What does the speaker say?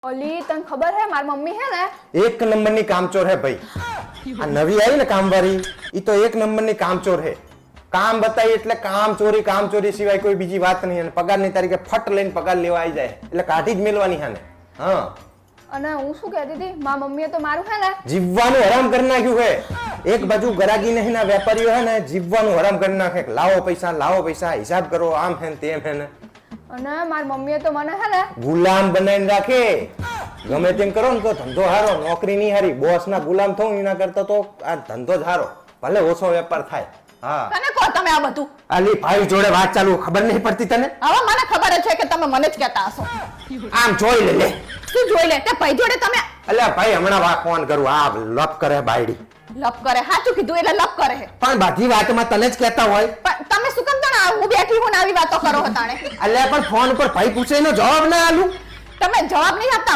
ઓલી તને ખબર હે મારી મમ્મી હે ને એક નંબરની કામચોર હે ભાઈ. આ નવી આવી ને કામવાળી ઈ તો એક નંબરની કામચોર હે. કામ બતાવી એટલે કામચોરી સિવાય કોઈ બીજી વાત નહીં. અને પગારની તારીખે ફટ લઈને પગાર લેવા આવી જાય એટલે કાઢી જ મેલવાની હાને. હા અને હું શું કહેતી હતી મારી મમ્મીએ તો મારું હે ને જીવવાનું હરામ કરી નાખ્યું હે. એક બાજુ ગરાગી નહીં ના વેપારીઓ હે ને જીવવાનું હરામ કરી નાખે. લાવો પૈસા હિસાબ કરો આમ હે ને તેમ હે ને. અને મારી મમ્મીએ તો મને હે ને ગુલામ બનાવીને રાખે. ગમે તેમ કરો ને તો ધંધો હારો, નોકરી નહીં હારી. બોસ ના ગુલામ થવું એના કરતા તો આ ધંધો જ હારો, ભલે ઓછો વેપાર થાય. હા તને કહો તમે આ બધું આલી ભાઈ જોડે વાત ચાલુ ખબર નહીં પડતી તને? હવે મને ખબર જ છે કે તમે મને જ કહેતા હશો. આમ જોઈ લે. શું જોઈ લે તે ભાઈ જોડે તમે અલ્યા ભાઈ હમણાં વાત ફોન કરું. આ લપ કરે બાયડી. લપ કરે? સાચું કીધું એટલે લપ કરે છે. પણ બધી વાતમાં તને જ કહેતા હોય. પણ તમે શું કેમ તને હું બેઠી હું ને આવી વાતો કરો હતાણે? અલ્યા પણ ફોન ઉપર ભાઈ પૂછે એનો જવાબ ના આલું. તમે જવાબ નહીં આપતા.